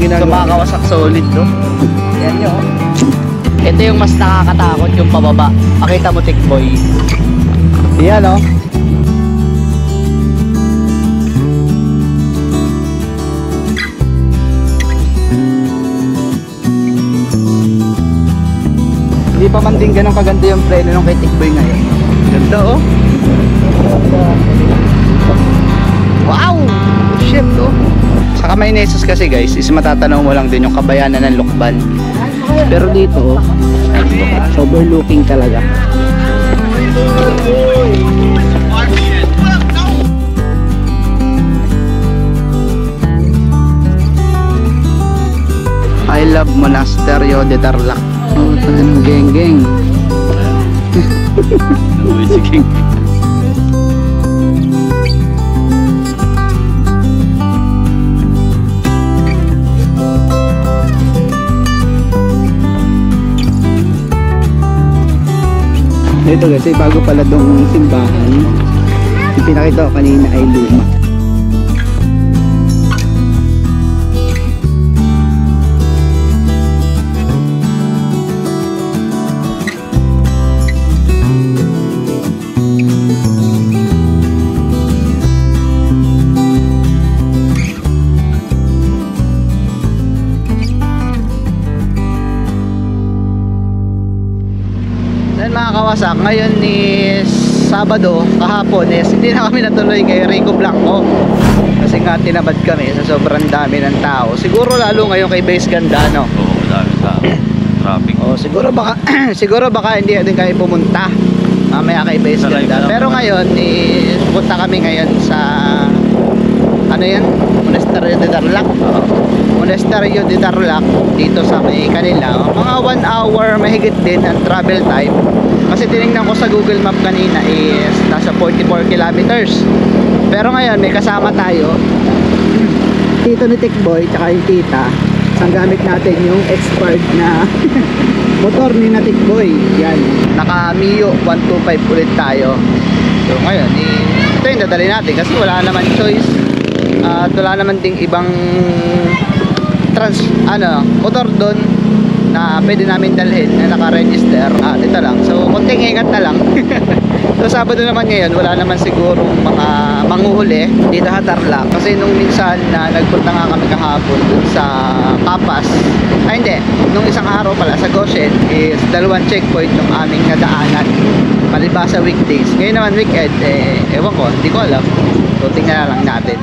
Kumakawasak solid, no? Yan nyo. Ito yung mas nakakatakot, yung pababa. Pakita mo, Tikboy. Yan, no? Hindi pa man din ganun kaganda yung preno nung kay Tikboy ngayon. Ganda, oh. Wow! Shit, oh. Sa Kamay Nesos kasi guys, is matatanaw mo lang din yung kabayanan ng Lukban. Pero dito, oh, overlooking talaga. I love Monasterio de Tarlac. Oh, tanong geng-geng. Sige. Ito kasi bago pala dong simbahan, yung pinakita ko kanina ay luma. Mga kawasak, ngayon is Sabado, kahapon is hindi na kami natuloy kay Rico Blanco kasi nga tinabad kami sa sobrang dami ng tao. Siguro lalo ngayon kay Base Ganda, no? Oo, madami tao. Traffic. Oh, siguro baka hindi din kayo pumunta mamaya kay Base Ganda. Pero ngayon punta kami ngayon sa ano yan? Monasterio de Tarlac. Monasterio de Tarlac dito sa may kanila. Mga 1 hour mahigit din ang travel time. Kasi tinignan ko sa Google Map kanina is nasa 44 kilometers. Pero ngayon may kasama tayo. Tito ni Tikboy tsaka yung tita. Ang gamit natin yung expired na motor ni na Tikboy. Yan. Naka Mio 125 ulit tayo. So ngayon ito yung dadali natin kasi wala naman choice. At wala naman ding ibang motor doon na pwede namin dalhin na naka-register. Ito lang. So konting ingat na lang. So Sabado naman ngayon, wala naman sigurong mga manguhuli dito sa Tarlac. Kasi nung minsan na nagpunta nga kami kahapon dun sa Kapas. Hindi, nung isang araw pala sa Goshen is 2 checkpoint yung aming nadaanan. Palibasa weekdays. Ngayon naman weekend, ewan ko, hindi ko alam. So tingnan na lang natin.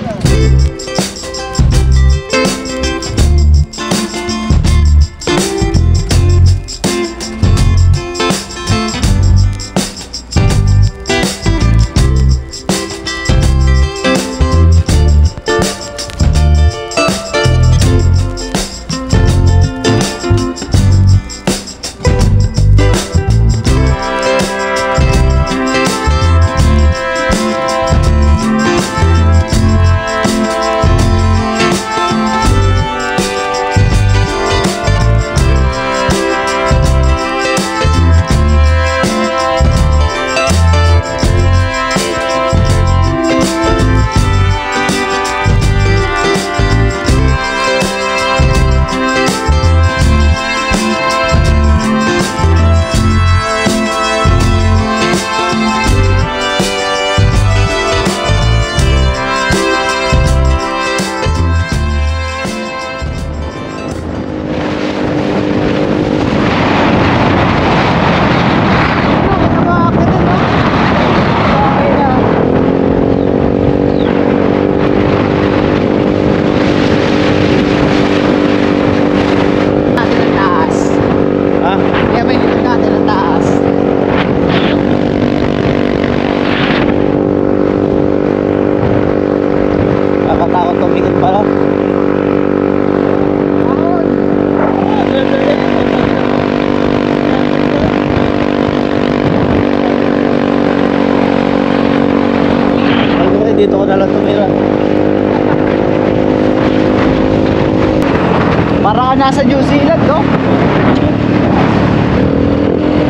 Dito ko na lang tumira. Para nasa New Zealand, no?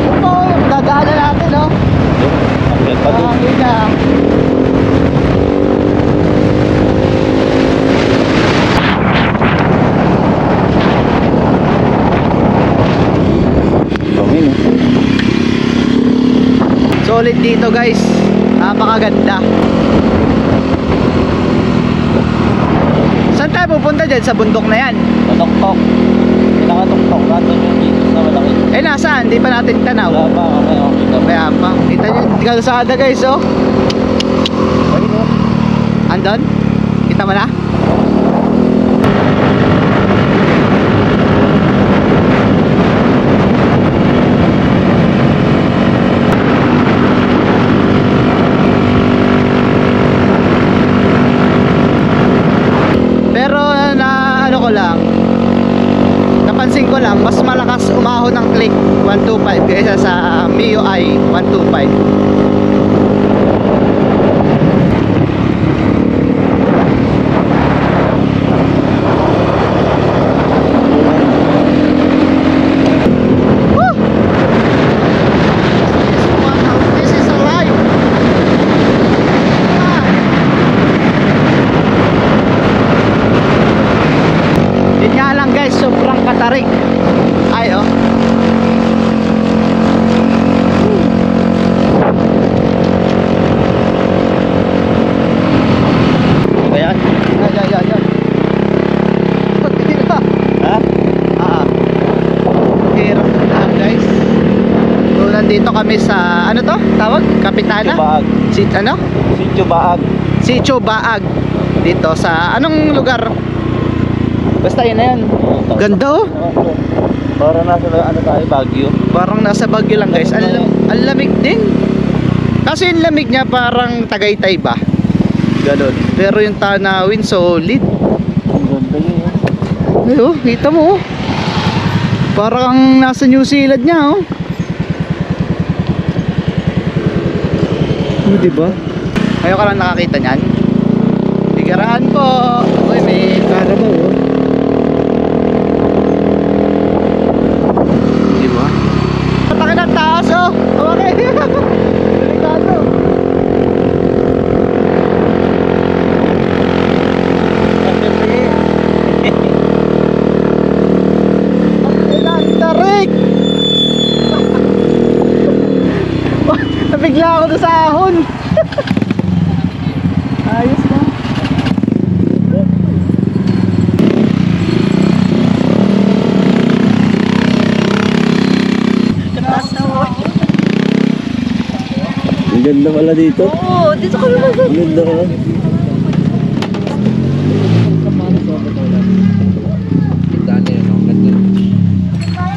Ito, dadaanan natin, no? Hanggang pa doon. solid dito guys. Napakaganda. Saan tayo pupunta dyan? Sa bundok na yan? Patok-tok. Pinakatok-tok. Nandun yung Jesus na malaki. Eh nasaan? Hindi pa natin tanaw. Wala pa kami. Okay. Kaya pa. Kita nyo yung kalsada guys oh. Andon? Kita mo na? Pero na ano ko lang, napansin ko lang mas malakas umahon ng click 125 kaysa sa MIUI 125. This is alive. Yun nga lang guys, sobrang katarik. Ay oh. Kaya? Yan. Pagkira. Ha? Hirap na daan guys. So nandito kami sa, ano to? Tawag? Kapitana? Baag. Ano? Sitio Baag. Sitio Baag. Dito sa, anong lugar? Basta yun na yan. Ganda oh. Para nasa ano tayo, Baguio. Parang nasa Baguio lang guys. Ang lamig din. Kasi yung lamig niya parang Tagaytay ba? Ganon. Pero yung tanawin solid. Ang ganda yun. Ay oh, kita mo oh. Parang nasa New Zealand niya oh. Diba? Ngayon ka lang nakakita niyan. Bigaraan po. Uy, may Carabao oh. Diba? Pataki ng taas oh. Okay. Delikado. Ang tarik. Nabigla ako doon sa ahon. Ayos na. Ang ganda pala dito. Oo, dito kami mag- Ang ganda ka.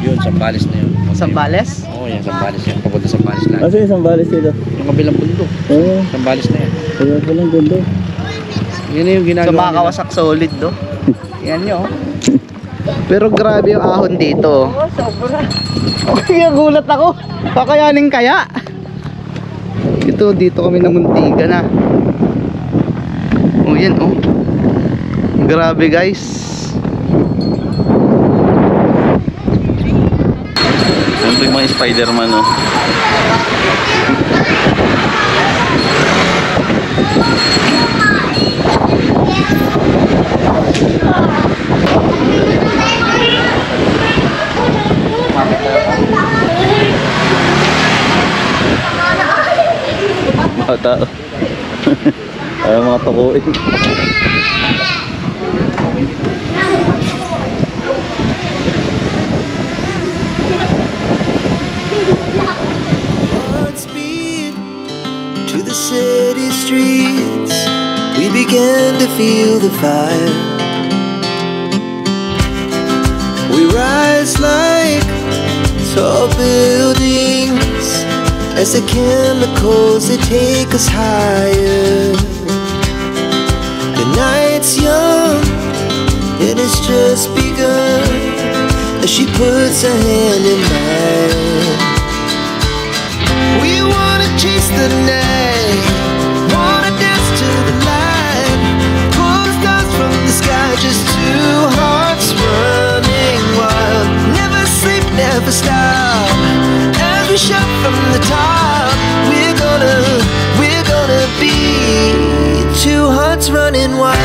Yun, Sambales na yun. Sambales? Oo, yan, Sambales yan. Papunta sa Sambales lang. Kasi isang balis dito. Yung kabilang bundok. Oo, Sambales na yan. kaya palang ganda. Yan na yung So ginagawa mga kawasak solid do. Yan nyo. Pero grabe yung ahon dito. Oo, sobra. Okay, gulat ako. Kakayanin kaya? Ito, dito kami namuntiga na. Oh, yan oh. Grabe guys. Siyempre yung mga Spider-Man, oh. Mga tao. Ayaw mga tukuin. Hearts beat to the city streets. We began to feel the fire. We rise like tall buildings as the chemicals they take us higher. The night's young and it's just begun as she puts her hand in mine. We wanna chase the night, wanna dance to the light, pull stars from the sky, just two hearts running wild. Never sleep, never stop, as we shout from the top. We're gonna be two hearts running wild.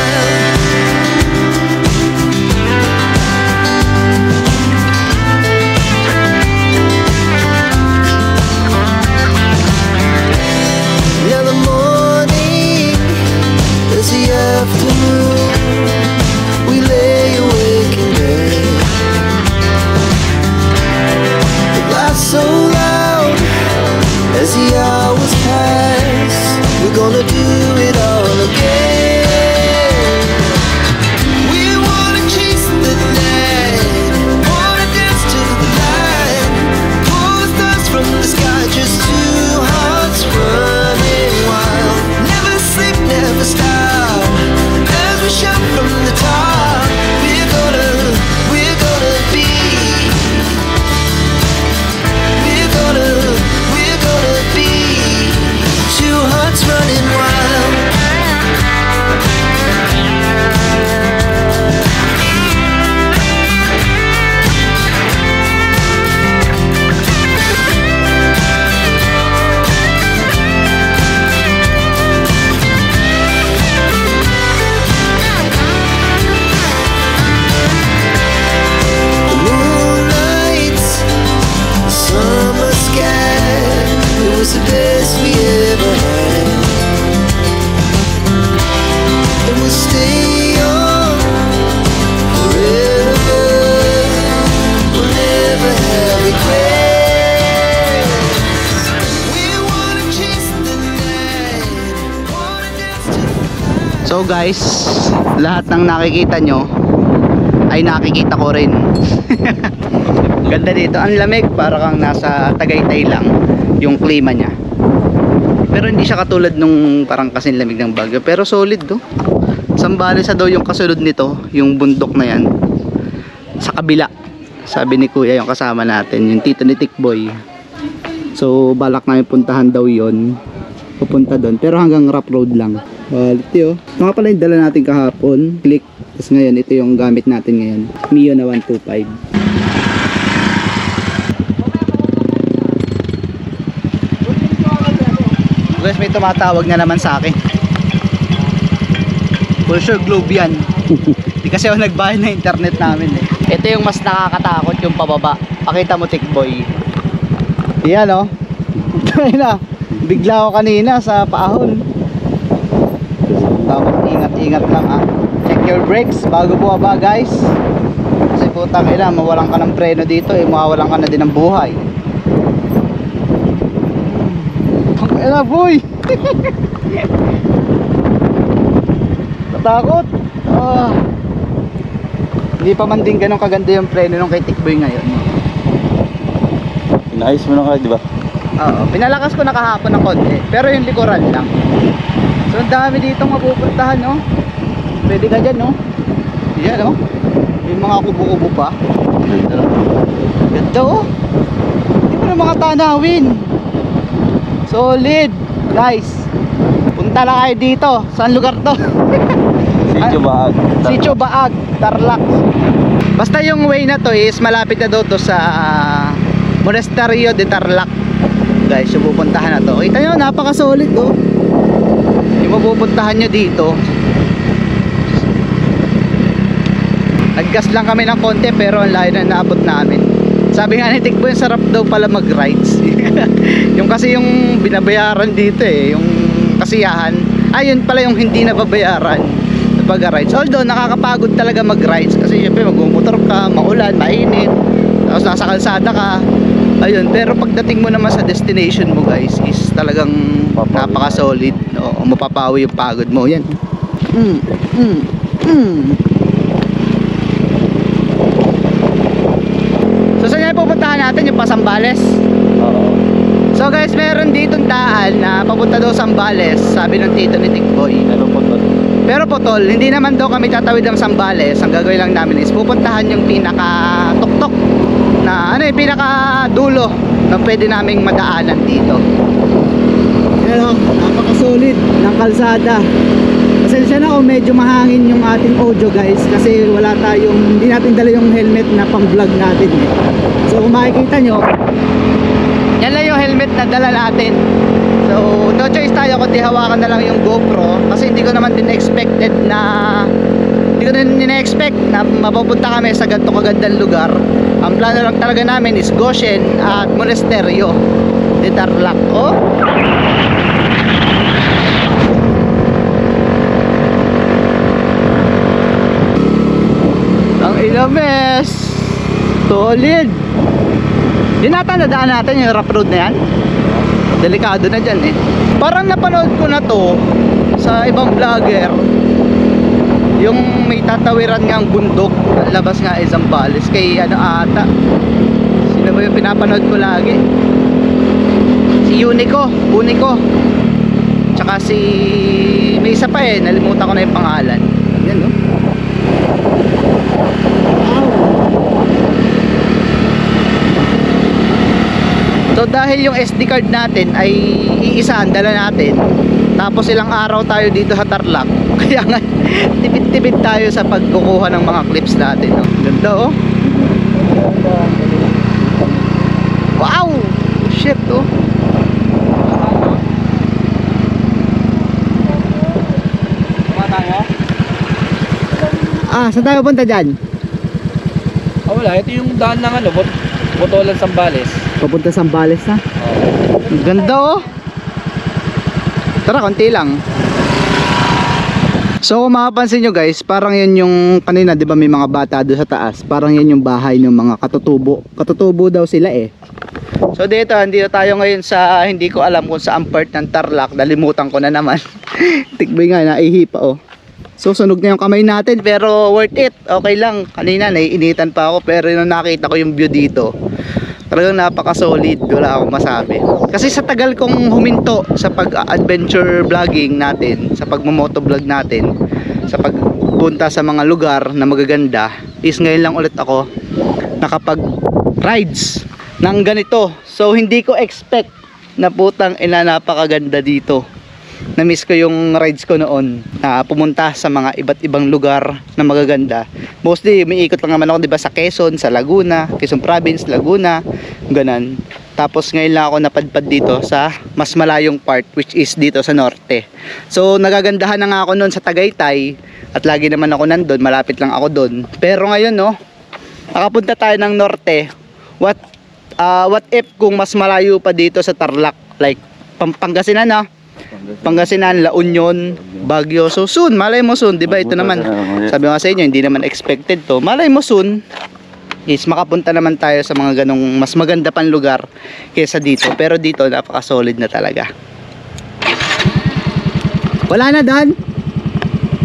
hours pass, we're gonna do it all again. We wanna chase the night, wanna dance to the light, pull the stars from the sky, just two hearts running wild. Never sleep, never stop, as we shout from the top. We're gonna be, we're gonna be two hearts running wild. The moonlight, summer sky, it was the best we ever had. And we'll stay on forever, we'll never have regrets. We wanna chase the night, wanna dance to the light. So guys, lahat ng nakikita nyo ay nakikita ko rin. Ganda dito, ang lamig, para kang nasa Tagaytay lang yung klima niya. Pero hindi siya katulad nung parang kasing lamig ng Baguio, pero solid do. Sambales daw yung kasunod nito, yung bundok na yan sa kabila. Sabi ni Kuya yung kasama natin, yung tito ni Tikboy. So balak namin puntahan daw yon, pupunta doon, pero hanggang rough road lang. Quality oh. Ito nga pala yung dala natin kahapon, click. Tapos ngayon, ito yung gamit natin ngayon, Mio na 125. Guys, may tumatawag na naman sa akin. For sure globe yan. Di kasi ako nagbayad na internet namin eh. Ito yung mas nakakatakot, yung pababa. Pakita mo, Tikboy. Yan oh. Na, bigla ako kanina sa paahon. Tapos ingat-ingat lang ah. Check your brakes bago bumaba guys. Kasi putang ina, mawalan ka ng preno dito eh, mawalan ka na din ng buhay. Putang ina boy. Natakot. Ah. Hindi pa man din ganun kaganda yung preno nung kay Tikboy ngayon. Inayos mo na ka, di ba? Oo, pinalakas ko na kahapon ng konti, pero yung likuran lang. So ang dami ditong mapupuntahan, no? Pwede ka dyan, no? Yan, no? Yung mga kubo-kubo pa. Ganda, oh. Hindi mo na mga tanawin. Solid. Guys, punta lang kayo dito. Saan lugar to? Sitio Baag. Sitio Baag, Tarlac. Basta yung way na to is malapit na daw to sa Monasterio de Tarlac. Guys, yung pupuntahan na to, kita nyo, napaka-solid oh. Yung mapupuntahan nyo dito, naggas lang kami ng konti pero ang layo na naabot namin. Sabi nga ni Tikbo, yung sarap daw pala mag-rides. Yung kasi yung binabayaran dito eh, yung kasiyahan, ayun pala yung hindi nababayaran na pag-rides. Although nakakapagod talaga mag-rides kasi syempre magmumotor ka, maulan, mainit, tapos nasa kalsada ka. Ayun, pero pagdating mo naman sa destination mo guys is talagang napaka-solid. Oo, mapapawi yung pagod mo. Yan. So saan yung pupuntahan natin? Yung Pasambales? Oo. So guys, meron ditong daan na papunta daw Sambales, sabi ng tito ni Tikboy. Pero putol, hindi naman daw kami tatawid ng Sambales. Ang gagawin lang namin is pupuntahan yung pinaka-tuktok na ano yung pinaka-dulo na pwede naming madaanan dito. Pero napaka-solid ng kalsada. Pasensya na kung medyo mahangin yung ating audio guys, kasi wala tayong, hindi natin dala yung helmet na pang vlog natin eh. So kung makikita nyo, yan lang yung helmet na dala natin. So no choice tayo kundi hawakan na lang yung GoPro, kasi hindi ko naman din expected na, hindi ko din in-expect na mapupunta kami sa ganito kagandang lugar. Ang plano lang talaga namin is Goshen at Monasterio de Tarlac. Oh, ang ilames, solid. Di nata nadaan natin yung rough road na yan, delikado na dyan eh. Parang napanood ko na to sa ibang vlogger, yung may tatawiran ngang bundok, ang labas nga ay Zambales, kay ano ata, sino ba yung pinapanood ko lagi, si Unico, tsaka si may isa pa eh, nalimutan ko na yung pangalan. Yan no. So dahil yung SD card natin ay iisa ang dala natin, tapos ilang araw tayo dito sa Tarlac, kaya nga tipid-tipid tayo sa pagkukuha ng mga clips natin, no? Ganda oh. Wow! Shit oh. Ah, saan tayo punta dyan? Oh, wala. Ito yung daan ng ano, Botolan, Sambales. Papunta sa Zambales na. Oh. Ganda oh. Tara, konti lang. So kung makapansin nyo guys, parang yan yung kanina, di ba may mga bata doon sa taas, parang yan yung bahay ng mga katutubo. Katutubo daw sila eh. So dito, andito tayo ngayon sa, hindi ko alam kung saan part ng Tarlac, nalimutan ko na naman. Tikboy nga, naihi pa oh. So sunog na yung kamay natin, pero worth it, okay lang. Kanina naiinitan pa ako, pero nung nakita ko yung view dito, talagang napaka solid, wala akong masabi. Kasi sa tagal kong huminto sa pag-adventure vlogging natin, sa pagmo-motovlog natin, sa pagpunta sa mga lugar na magaganda, is ngayon lang ulit ako nakapag rides ng ganito. So hindi ko expect na putang ina, napakaganda dito. Na-miss ko yung rides ko noon na pumunta sa mga iba't ibang lugar na magaganda. Mostly umiikot lang naman ako, di ba, sa Quezon, sa Laguna, Quezon Province, Laguna, ganan. Tapos ngayon lang ako napadpad dito sa mas malayong part, which is dito sa norte. So nagagandahan na nga ako noon sa Tagaytay at lagi naman ako nandun, malapit lang ako doon. Pero ngayon no, nakapunta tayo ng norte. What if kung mas malayo pa dito sa Tarlac, like Pangasinan na, Pangasinan, La Union, Baguio. So soon, malay mo soon, 'di ba? Ito naman, sabi ko sa inyo, hindi naman expected 'to. Malay mo soon is makapunta naman tayo sa mga ganong mas maganda pang lugar kaysa dito. Pero dito napaka-solid na talaga. Wala na Dan.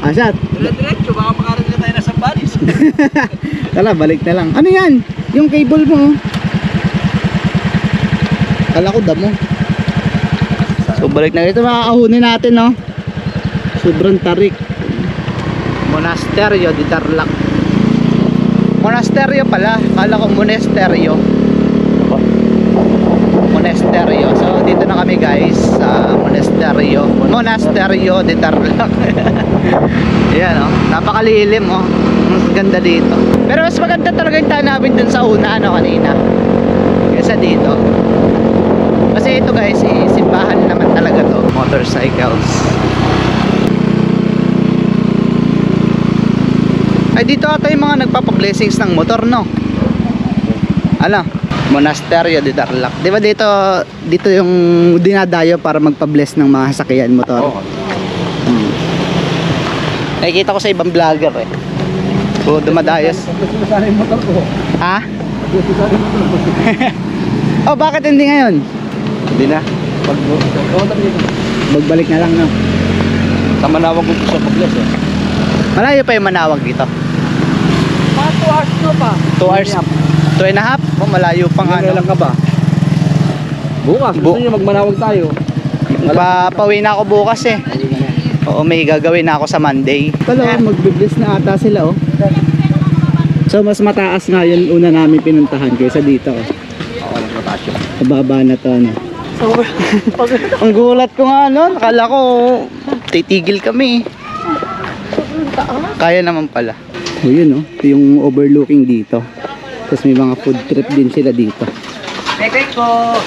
Asat. Diretso, baka makarating na tayo na Sambales. Tala, balik na lang. Ano 'yan? Yung cable mo. Kala ko damo. So balik na ito, makakahunin natin no. Sobrang tarik. Monasterio de Tarlac. Monasterio pala, kala ko monasterio. Monasterio. So dito na kami guys sa monasterio. Monasterio de Tarlac. Ayan oh, napakalilim oh. Ang ganda dito. Pero mas maganda talaga yung tanawin dun sa una ano kanina. Kaysa dito. Kasi ito guys, simbahan naman talaga to, motorcycles. Ay dito ata yung mga nagpapa-blessings ng motor no. Ano? Monasterio de Tarlac. Di ba dito yung dinadayo para magpa-bless ng mga sasakyan motor? Nakikita ko sa ibang vlogger eh. So dumadayos. Sana yung motor ko. Ha? Oh, bakit hindi ngayon? Hindi na. Magbalik na lang no. Sa Manawag ko sa Paglas eh. Malayo pa yung Manawag dito. Mga 2 hours no pa. 2 hours. 2.5? Oh, malayo pang ano. Lang ka ba? Bukas, gusto nyo magmanawag tayo. Pauwi na ako bukas eh. Oo, may gagawin na ako sa Monday. Pala, magbibless na ata sila oh. So mas mataas nga yun una namin pinuntahan kaysa dito oh. Oo, mataas yun. Mababa na to ano. Ang gulat ko nga noon, akala ko titigil kami. Kaya naman pala. O yun oh, ito yung overlooking dito. Tapos may mga food trip din sila dito. Pekpek ko!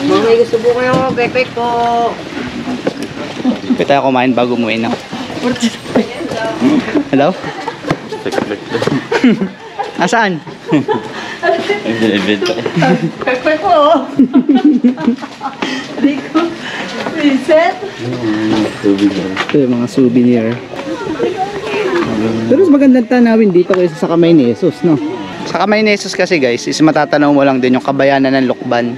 May gusto po kayo, pekpek ko! Pwede tayo kumain bago umuwi na. Hello? Nasaan? Pepper ko. Hindi ko. Vincent? Ito yung mga souvenir. Pero mas magandang tanawin dito kaysa sa Kamay ni Jesus, no? Sa Kamay ni Jesus kasi guys, is matatanaw mo lang din yung kabayanan ng Lukban.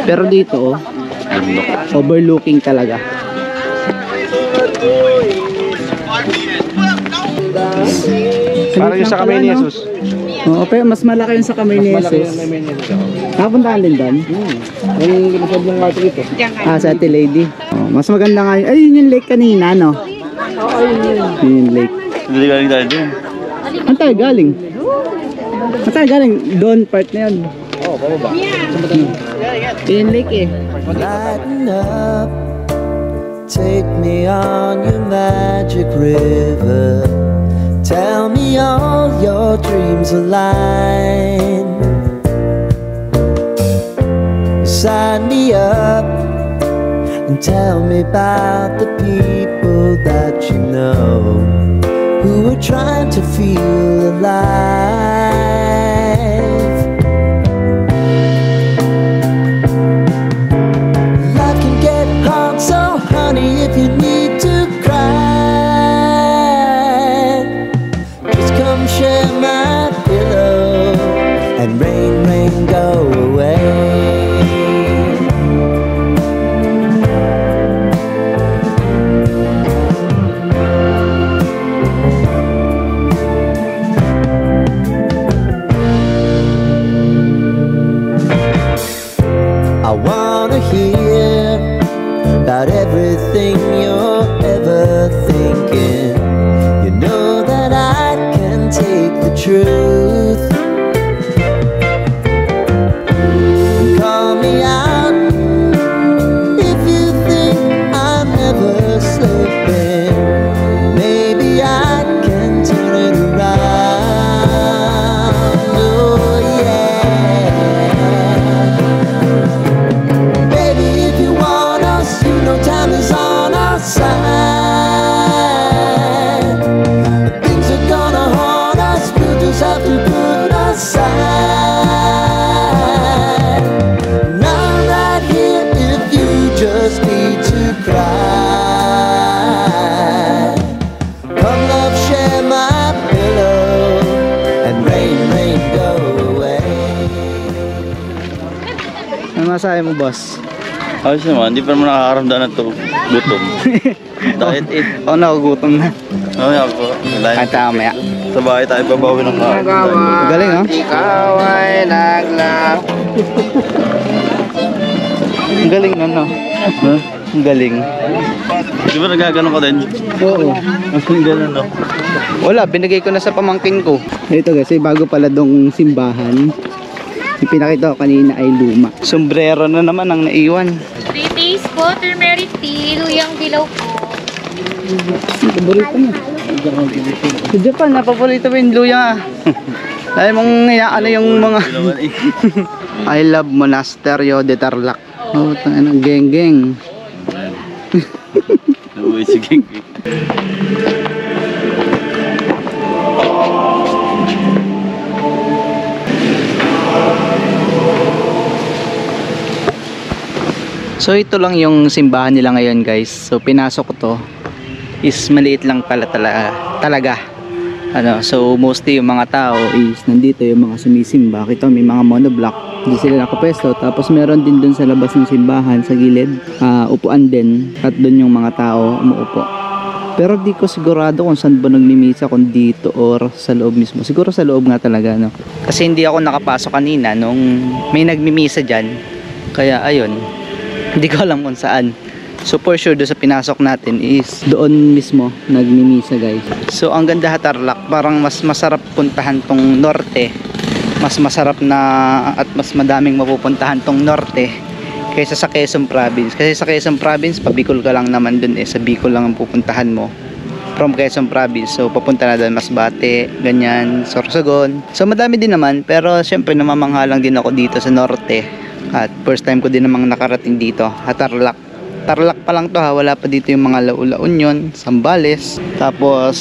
Pero dito, oh, bundok. Overlooking talaga. Parang yung sa kamay ni Jesus. Oo, pero mas malaki yung sa kamay ni Malaki Jesus. yung kamay ni Jesus. Napuntahan din doon? Yung ginasab ng ate ito. Ah, sa Ate Lady. Oh, mas maganda nga yun. Ay, yun yung lake kanina, no? Oo, yun yung lake. Hindi galing tayo din. Saan tayo galing? Saan tayo galing? Doon, part na yun. Oo, pababa. Yun yung lake eh. Lighten up, take me on your magic river. Tell me all your dreams align. Sign me up and tell me about the people that you know who are trying to feel alive. Life can get hard, so honey, if you need to cry, just come share my pillow and rain, rain, go away. I wanna hear about everything you're ever thinking. You know that I can take the truth. And call me out if you think I'm ever slipping. Maybe I can turn it around. Oh yeah. Baby, if you want us, you know time is on our side. Things are gonna haunt us, we'll just have to put aside. And I'm right here if you just need to cry. Come love, share my pillow, and rain, rain, go away. Ano masahe mo, boss? Ayos naman, hindi pa naman nakakaramdaman na ito. Gutom. Diet eat. Ako nakugutom na. Oo, yan po. Kanta mamaya. Sa bahay tayo babawi ng kain. Galing, ha? Ikaw ay naglaw. Ang galing nun, no? Huh? Ang galing. Di ba nagaganon ka din? Oo. Ang ganon, no? Wala, binigay ko na sa pamangkin ko. Ito guys, bago pala dong simbahan. Yung pinakita ko kanina ay luma. Sombrero na naman ang naiwan. 3 days po, turmeric tea, luyang dilaw po. Paborito mo. Sa Japan, napaborito mo yung luya. Dahil mong ano yung mga... I love Monasterio de Tarlac. Oh, tangin ng geng-geng. Uy, sige. So ito lang yung simbahan nila ngayon guys. So pinasok ko to is maliit lang pala talaga. Ano, so mostly yung mga tao is nandito yung mga sumisimba. Kita may mga monoblock. Hindi sila nakapwesto. Tapos meron din dun sa labas ng simbahan sa gilid. Upuan din. At dun yung mga tao umuupo. Pero di ko sigurado kung saan ba nagmimisa, kung dito or sa loob mismo. Siguro sa loob nga talaga, no? Kasi hindi ako nakapasok kanina nung may nagmimisa dyan. Kaya ayun, hindi ko alam kung saan. So for sure doon sa pinasok natin is doon mismo nagmimisa guys. So ang ganda Tarlac, parang mas masarap puntahan tong norte. Mas masarap na at mas madaming mapupuntahan tong norte kaysa sa Quezon Province. Kasi sa Quezon Province, pabicol ka lang naman dun eh. Sa Bicol lang ang pupuntahan mo from Quezon Province. So papunta na doon Masbate, ganyan, Sorsogon. So madami din naman, pero syempre namamangha lang din ako dito sa norte. At first time ko din namang nakarating dito, Tarlac. Tarlac pa lang to ha, wala pa dito yung mga La Union, Zambales. Tapos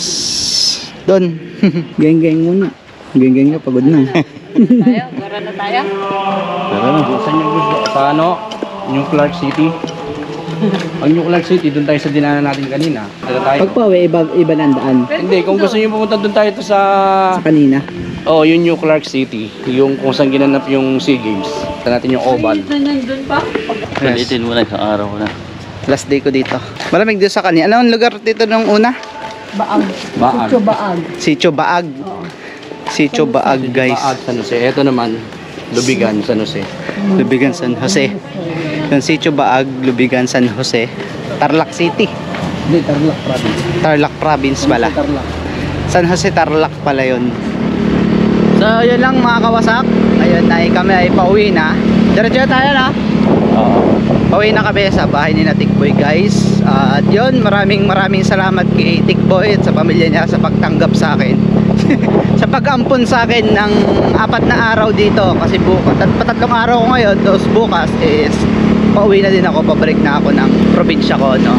doon, geng-geng muna. Geng-geng na, pagod na. Tayo, gara na tayo. Tara na, saan yung gusto? Sa ano? New Clark City. Ang New Clark City, doon tayo sa dinaanan natin kanina. Tara tayo. Pag pauwi, iba na ang daan. Hindi, kung gusto niyo pumunta doon tayo sa... Sa kanina. Oh, yung New Clark City. Yung kung saan ginanap yung SEA Games. Ito natin yung oval. Nandun pa? Palitin mo na isang araw na. Last day ko dito. Malamig doon sa kanya. Anong lugar dito nung una? Baag. Baag. Sitio Baag. Sitio Baag. Sitio Baag, guys. Baag, San Jose. Ito naman, Lubigan, San Jose. Lubigan, San Jose. Yung Sitio Baag, Lubigan, San Jose. Tarlac City. Hindi, Tarlac Province. Tarlac Province pala. Tarlac. San Jose, Tarlac pala yun. So, yun lang mga kawasak. Ayun, kami ay pauwi na. Diretso tayo na. Oo. Pauwi na kami sa bahay ni na Tikboy, guys. At yun, maraming salamat kay Tikboy at sa pamilya niya sa pagtanggap sa akin. Sa pag-ampon sa akin ng 4 na araw dito. Kasi patatlong araw ko ngayon, tapos bukas is pauwi na din ako, pabalik na ako ng probinsya ko, no?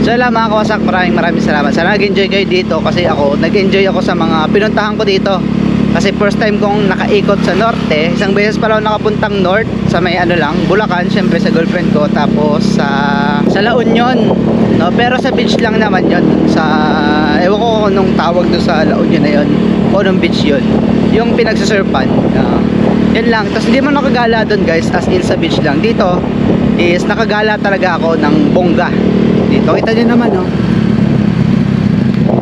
So yun lang mga kawasak, maraming salamat. Sana nag-enjoy kayo dito kasi ako, nag-enjoy ako sa mga pinuntahan ko dito. Kasi first time kong nakaikot sa norte. Isang beses pa lang nakapuntang north sa may ano lang, Bulacan, syempre sa girlfriend ko. Tapos sa La Union, no? Pero sa beach lang naman yon. Sa ewan ko kung nung tawag doon sa La Union na yon o nung beach yon, yung pinagsasurfan. Yan lang. Tapos hindi man nakagala doon, guys, as in sa beach lang. Dito is nakagala talaga ako ng bongga. Dito kita nyo naman, no?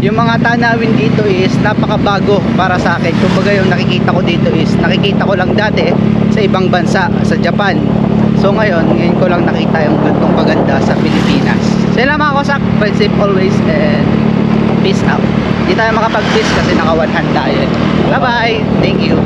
Yung mga tanawin dito is napakabago para sa akin. Kumbaga yung nakikita ko dito is nakikita ko lang dati sa ibang bansa, sa Japan. So ngayon ko lang nakita yung gantong kaganda sa Pilipinas. So yun lang mga kawasak, ride safe always and peace out. Hindi tayo makapag-peace kasi naka 100 tayo. Bye bye, thank you.